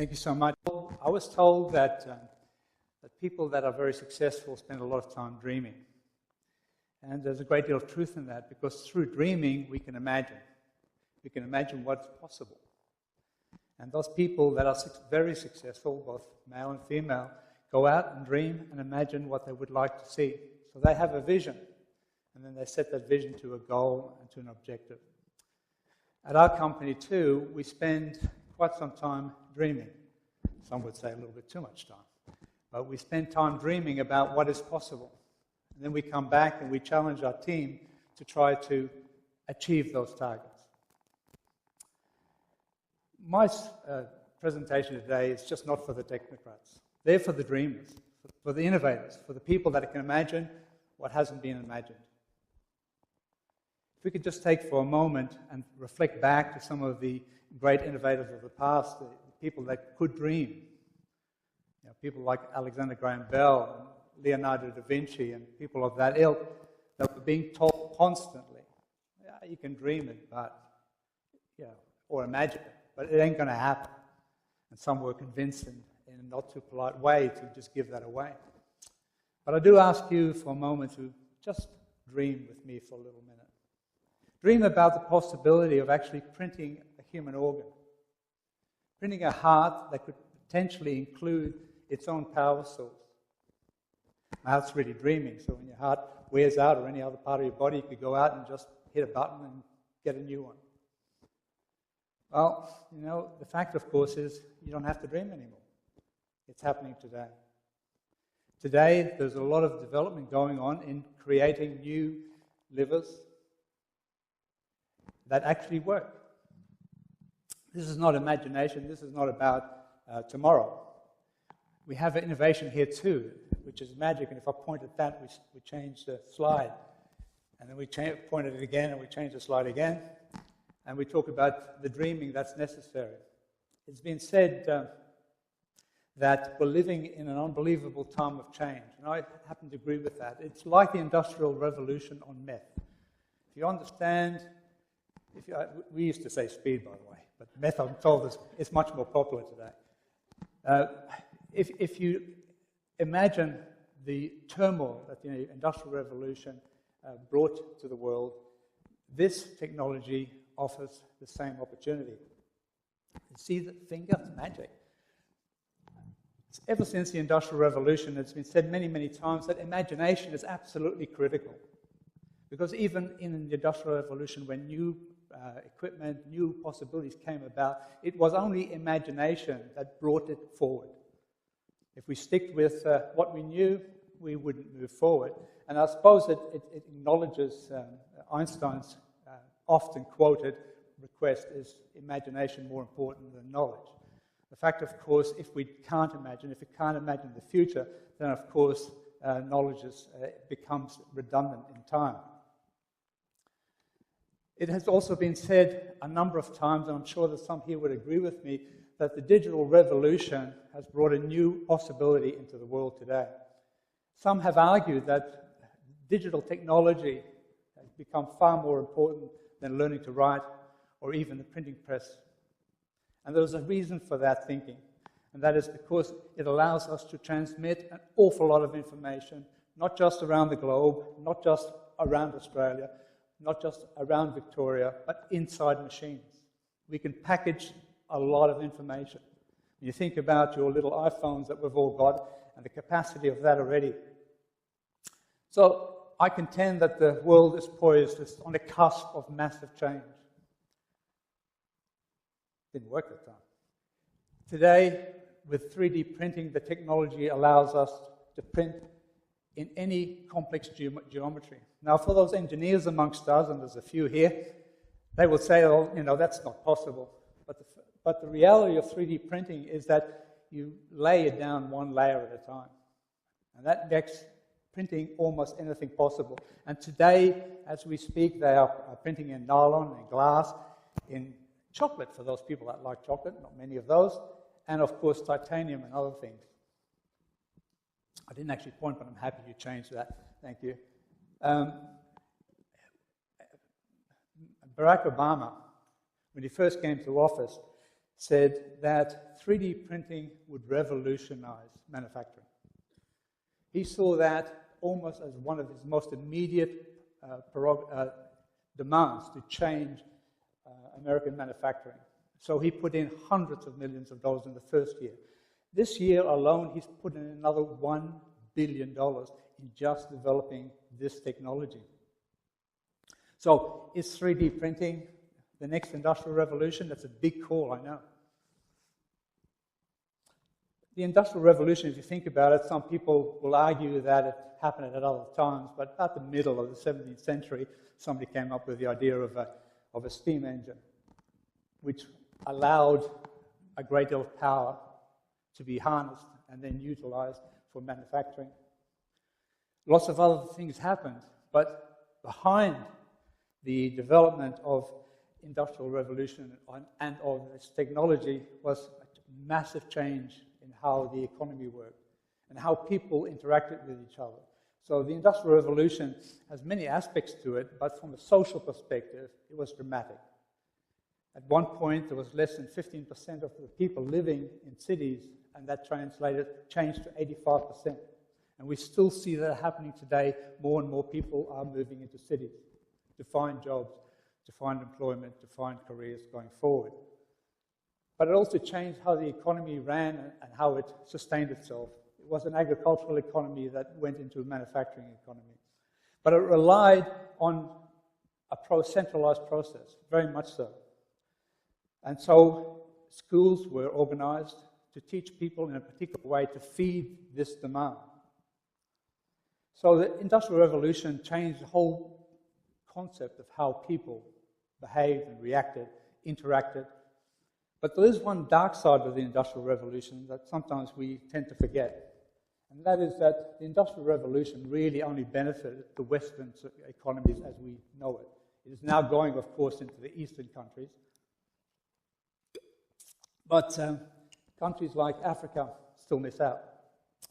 Thank you so much. I was told that people that are very successful spend a lot of time dreaming. And there's a great deal of truth in that, because through dreaming we can imagine. We can imagine what's possible. And those people that are very successful, both male and female, go out and dream and imagine what they would like to see. So they have a vision, and then they set that vision to a goal and to an objective. At our company too, we spend quite some time dreaming. Some would say a little bit too much time. But we spend time dreaming about what is possible. And then we come back and we challenge our team to try to achieve those targets. My presentation today is just not for the technocrats. They're for the dreamers, for the innovators, for the people that can imagine what hasn't been imagined. If we could just take for a moment and reflect back to some of the great innovators of the past, the people that could dream. You know, people like Alexander Graham Bell, and Leonardo da Vinci, and people of that ilk that were being told constantly, yeah, you can dream it, but, you know, or imagine it, but it ain't going to happen. And some were convinced in a not too polite way to just give that away. But I do ask you for a moment to just dream with me for a little minute. Dream about the possibility of actually printing a human organ. Printing a heart that could potentially include its own power source. My heart's really dreaming, so when your heart wears out or any other part of your body, you could go out and just hit a button and get a new one. Well, you know, the fact, of course, is you don't have to dream anymore. It's happening today. Today, there's a lot of development going on in creating new livers that actually work. This is not imagination. This is not about tomorrow. We have an innovation here too, which is magic. And if I point at that, we change the slide. And then we point at it again, and we change the slide again. And we talk about the dreaming that's necessary. It's been said that we're living in an unbelievable time of change. And I happen to agree with that. It's like the Industrial Revolution on meth. If you understand, we used to say speed, by the way, but meth, I'm told, is much more popular today. If you imagine the turmoil that the Industrial Revolution brought to the world, this technology offers the same opportunity. You see the finger? It's magic. Ever since the Industrial Revolution, it's been said many, many times that imagination is absolutely critical. Because even in the Industrial Revolution, when new equipment, new possibilities came about, it was only imagination that brought it forward. If we stick with what we knew, we wouldn't move forward. And I suppose it acknowledges Einstein's often quoted request, is imagination more important than knowledge? The fact, of course, if we can't imagine the future, then of course knowledge becomes redundant in time. It has also been said a number of times, and I'm sure that some here would agree with me, that the digital revolution has brought a new possibility into the world today. Some have argued that digital technology has become far more important than learning to write or even the printing press. And there's a reason for that thinking, and that is because it allows us to transmit an awful lot of information, not just around the globe, not just around Australia, not just around Victoria, but inside machines. We can package a lot of information. When you think about your little iPhones that we've all got and the capacity of that already. So I contend that the world is poised, it's on the cusp of massive change. Didn't work that time. Today, with 3D printing, the technology allows us to print in any complex geometry. Now, for those engineers amongst us, and there's a few here, they will say, oh, you know, that's not possible. But the reality of 3D printing is that you lay it down one layer at a time. And that makes printing almost anything possible. And today, as we speak, they are printing in nylon, in glass, in chocolate, for those people that like chocolate, not many of those, and of course titanium and other things. I didn't actually point, but I'm happy you changed that. Thank you. Barack Obama, when he first came to office, said that 3D printing would revolutionize manufacturing. He saw that almost as one of his most immediate demands to change American manufacturing. So he put in hundreds of millions of dollars in the first year. This year alone, he's put in another $1 billion in just developing this technology. So is 3D printing the next industrial revolution? That's a big call, I know. The Industrial Revolution, if you think about it, some people will argue that it happened at other times, but about the middle of the 17th century, somebody came up with the idea of a steam engine, which allowed a great deal of power to be harnessed and then utilized for manufacturing. Lots of other things happened, but behind the development of Industrial Revolution and of this technology was a massive change in how the economy worked and how people interacted with each other. So the Industrial Revolution has many aspects to it, but from a social perspective, it was dramatic. At one point, there was less than 15% of the people living in cities, and that changed to 85%. And we still see that happening today. More and more people are moving into cities to find jobs, to find employment, to find careers going forward. But it also changed how the economy ran and how it sustained itself. It was an agricultural economy that went into a manufacturing economy. But it relied on a centralized process, very much so. And so schools were organized to teach people in a particular way to feed this demand. So the Industrial Revolution changed the whole concept of how people behaved and reacted, interacted. But there is one dark side of the Industrial Revolution that sometimes we tend to forget. And that is that the Industrial Revolution really only benefited the Western economies as we know it. It is now going, of course, into the Eastern countries. But countries like Africa still miss out.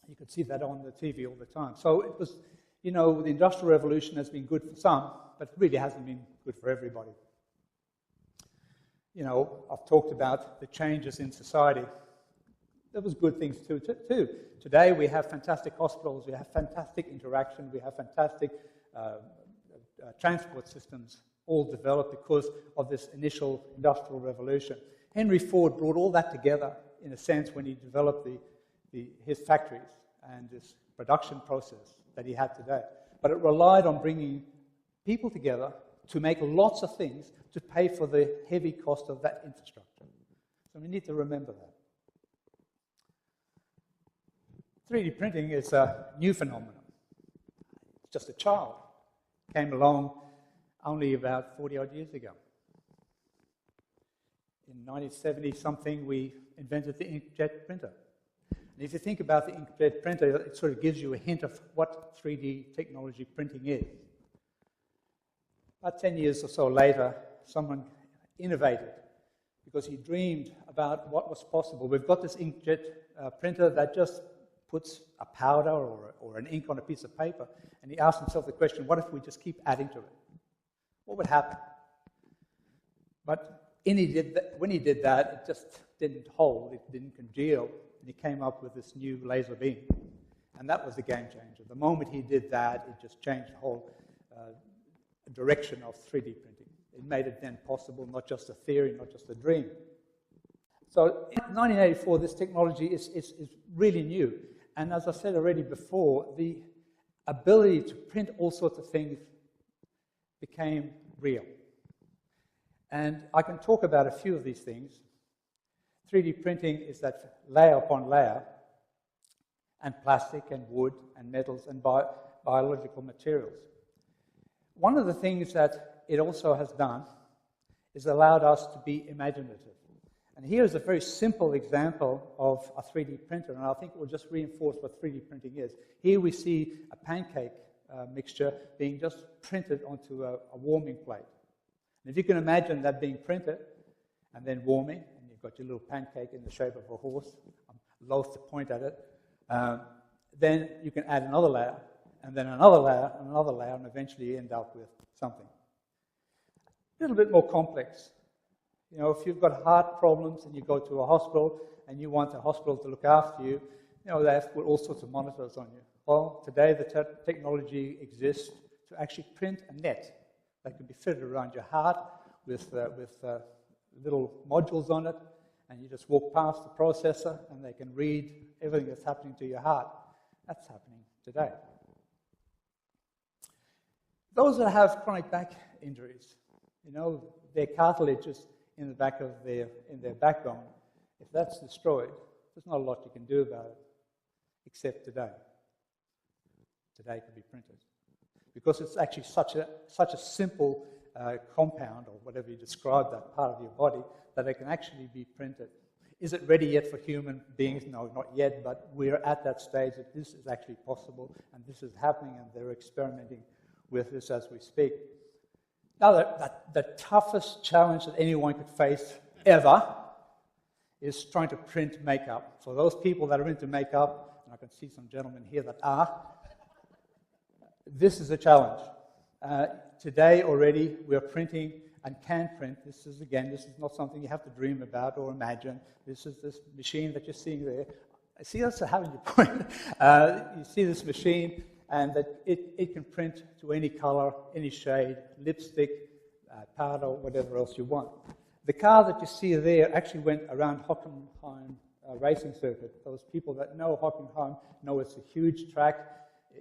You could see that on the TV all the time. So it was, the Industrial Revolution has been good for some, but it really hasn't been good for everybody. I've talked about the changes in society. There was good things too. Today we have fantastic hospitals, we have fantastic interaction, we have fantastic transport systems all developed because of this initial Industrial Revolution. Henry Ford brought all that together, in a sense, when he developed his factories and this production process that he had today. But it relied on bringing people together to make lots of things to pay for the heavy cost of that infrastructure. So we need to remember that. 3D printing is a new phenomenon. It's just a child. It came along only about 40-odd years ago. In 1970-something, we invented the inkjet printer. And if you think about the inkjet printer, it sort of gives you a hint of what 3D technology printing is. About 10 years or so later, someone innovated because he dreamed about what was possible. We've got this inkjet printer that just puts a powder or an ink on a piece of paper, and he asked himself the question, what if we just keep adding to it? What would happen? But when he did that, it just didn't hold, it didn't congeal, and he came up with this new laser beam. And that was the game changer. The moment he did that, it just changed the whole direction of 3D printing. It made it then possible, not just a theory, not just a dream. So in 1984, this technology is really new. And as I said already before, the ability to print all sorts of things became real. And I can talk about a few of these things. 3D printing is that layer upon layer, and plastic and wood and metals and biological materials. One of the things that it also has done is allowed us to be imaginative. And here's a very simple example of a 3D printer, and I think it will just reinforce what 3D printing is. Here we see a pancake mixture being just printed onto a warming plate. And if you can imagine that being printed and then warming, and you've got your little pancake in the shape of a horse, I'm loath to point at it, then you can add another layer, and then another layer, and another layer, and eventually you end up with something a little bit more complex. You know, if you've got heart problems and you go to a hospital and you want a hospital to look after you, you know, they have to put all sorts of monitors on you. Well, today the technology exists to actually print a net that can be fitted around your heart with little modules on it, and you just walk past the processor and they can read everything that's happening to your heart. That's happening today. Those that have chronic back injuries, you know, their cartilage is in the back of their backbone. If that's destroyed, there's not a lot you can do about it, except today. Today can be printed. Because it's actually such a simple compound, or whatever you describe that part of your body, that it can actually be printed. Is it ready yet for human beings? No, not yet, but we're at that stage that this is actually possible, and this is happening, and they're experimenting with this as we speak. Now, the toughest challenge that anyone could face ever is trying to print makeup. For those people that are into makeup, and I can see some gentlemen here that are, this is a challenge. Today already we're printing and can print. This is not something you have to dream about or imagine. This is this machine that you're seeing there. See, that's how you point. You see this machine, and that it can print to any color, any shade, lipstick, powder, whatever else you want. The car that you see there actually went around Hockenheim racing circuit. Those people that know Hockenheim know it's a huge track,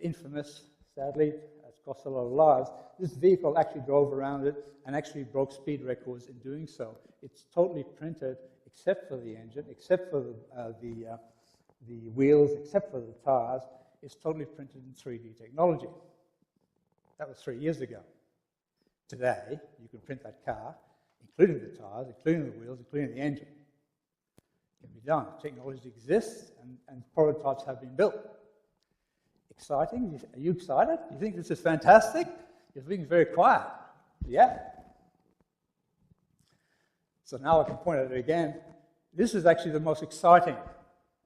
infamous, sadly. It's cost a lot of lives. This vehicle actually drove around it and actually broke speed records in doing so. It's totally printed, except for the engine, except for the wheels, except for the tires. It's totally printed in 3D technology. That was 3 years ago. Today, you can print that car, including the tires, including the wheels, including the engine. It can be done. Technology exists, and prototypes have been built. Exciting? Are you excited? You think this is fantastic? You're being very quiet. Yeah? So now I can point at it again. This is actually the most exciting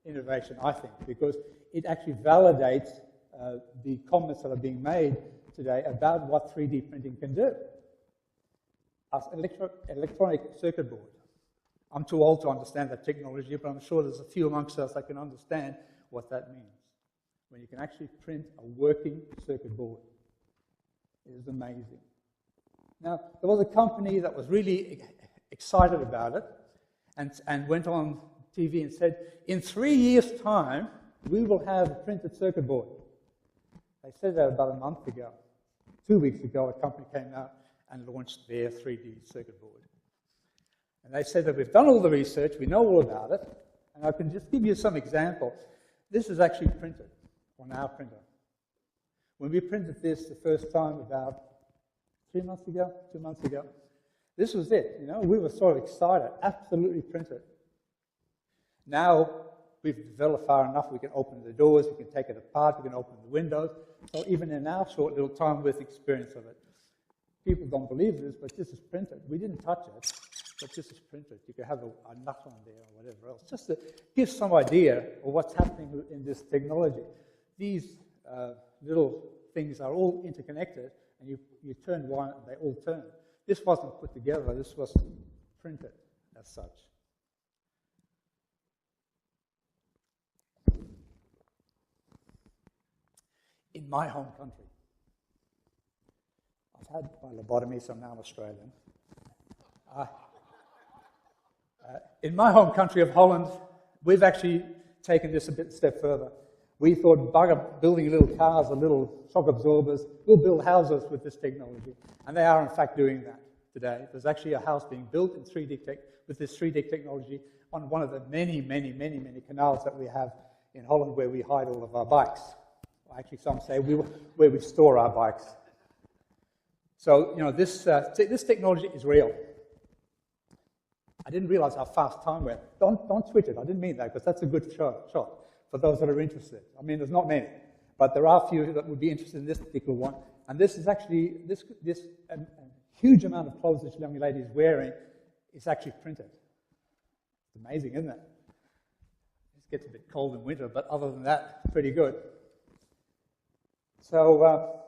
innovation, I think, because it actually validates the comments that are being made today about what 3D printing can do. As electronic circuit board. I'm too old to understand that technology, but I'm sure there's a few amongst us that can understand what that means. When you can actually print a working circuit board. It is amazing. Now, there was a company that was really excited about it and went on TV and said, in 3 years' time, we will have a printed circuit board. They said that about a month ago. 2 weeks ago, a company came out and launched their 3D circuit board. And they said that we've done all the research, we know all about it, and I can just give you some example. This is actually printed on our printer. When we printed this the first time about 2 months ago, this was it. You know, we were sort of excited, absolutely printed. Now we've developed far enough, we can open the doors, we can take it apart, we can open the windows. So even in our short little time with experience of it, people don't believe this, but this is printed. We didn't touch it, but this is printed. You can have a nut on there or whatever else, just to give some idea of what's happening in this technology. These little things are all interconnected, and you turn one and they all turn. This wasn't put together, this was printed as such. In my home country, I've had my lobotomy, so now I'm Australian. In my home country of Holland, we've actually taken this a step further. We thought, bugger building little cars or little shock absorbers, we'll build houses with this technology. And they are, in fact, doing that today. There's actually a house being built in 3D with this 3D technology on one of the many, many, many, many canals that we have in Holland where we hide all of our bikes. Actually, some say where we store our bikes. So, you know, this technology is real. I didn't realize how fast time went. Don't tweet it. I didn't mean that, because that's a good shot for those that are interested. I mean, there's not many, but there are a few that would be interested in this particular one. And this is actually, a huge amount of clothes this young lady is wearing is actually printed. It's amazing, isn't it? It gets a bit cold in winter, but other than that, pretty good. So,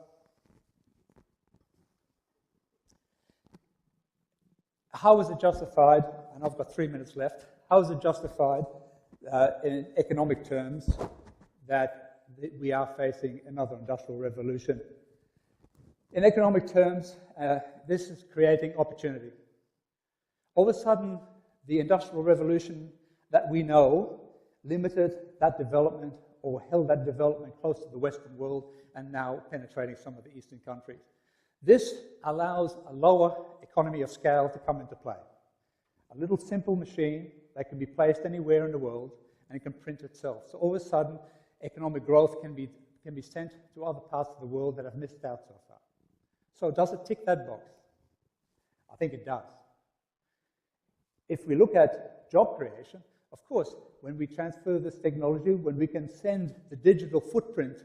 how is it justified, and I've got 3 minutes left, how is it justified in economic terms that we are facing another industrial revolution? In economic terms, this is creating opportunity. All of a sudden, the industrial revolution that we know limited that development or held that development close to the Western world and now penetrating some of the Eastern countries. This allows a lower economy of scale to come into play. A little simple machine that can be placed anywhere in the world and it can print itself. So all of a sudden, economic growth can be sent to other parts of the world that have missed out so far. So does it tick that box? I think it does. If we look at job creation, of course, when we transfer this technology, when we can send the digital footprint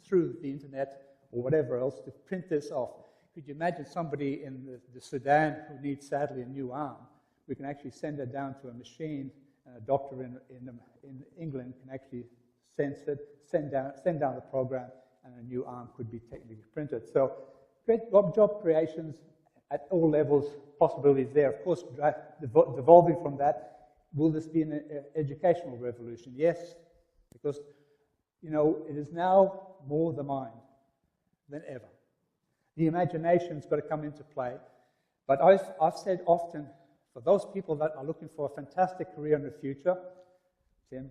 through the internet or whatever else to print this off, could you imagine somebody in the Sudan who needs, sadly, a new arm? We can actually send it down to a machine, and a doctor in England can actually sense it, send down the program, and a new arm could be technically printed. So great job creations at all levels, possibilities there. Of course, devolving from that, will this be an educational revolution? Yes, because, you know, it is now more the mind than ever. The imagination's got to come into play. But I've said often, for those people that are looking for a fantastic career in the future, Tim,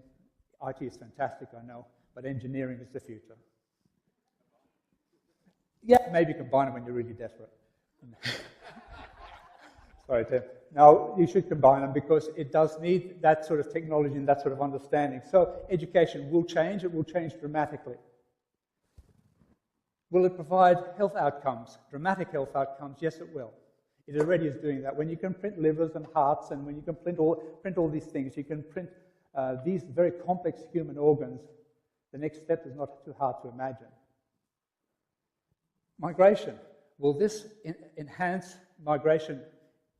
IT is fantastic, I know, but engineering is the future. Yeah, maybe combine them when you're really desperate. Sorry, Tim. No, you should combine them because it does need that sort of technology and that sort of understanding. So education will change. It will change dramatically. Will it provide health outcomes, dramatic health outcomes? Yes, it will. It already is doing that. When you can print livers and hearts, and when you can print all these things, you can print these very complex human organs, the next step is not too hard to imagine. Migration. Will this enhance migration?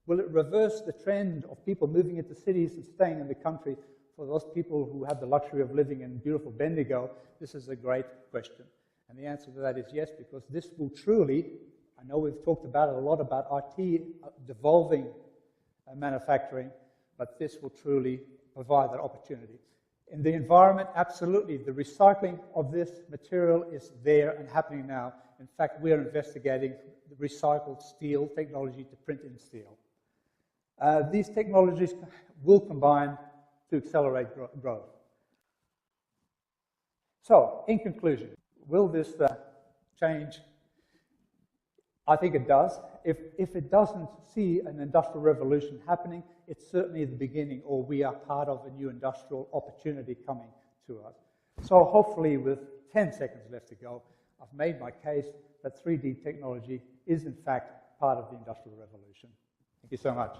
Will it reverse the trend of people moving into cities and staying in the country? For those people who have the luxury of living in beautiful Bendigo, this is a great question. And the answer to that is yes, because this will truly, I know we've talked about it a lot, about IT devolving manufacturing, but this will truly provide that opportunity. In the environment, absolutely, the recycling of this material is there and happening now. In fact, we are investigating the recycled steel technology to print in steel. These technologies will combine to accelerate growth. So, in conclusion, will this change? I think it does. If it doesn't see an industrial revolution happening, it's certainly the beginning, or we are part of a new industrial opportunity coming to us. So hopefully with 10 seconds left to go, I've made my case that 3D technology is in fact part of the industrial revolution. Thank you so much.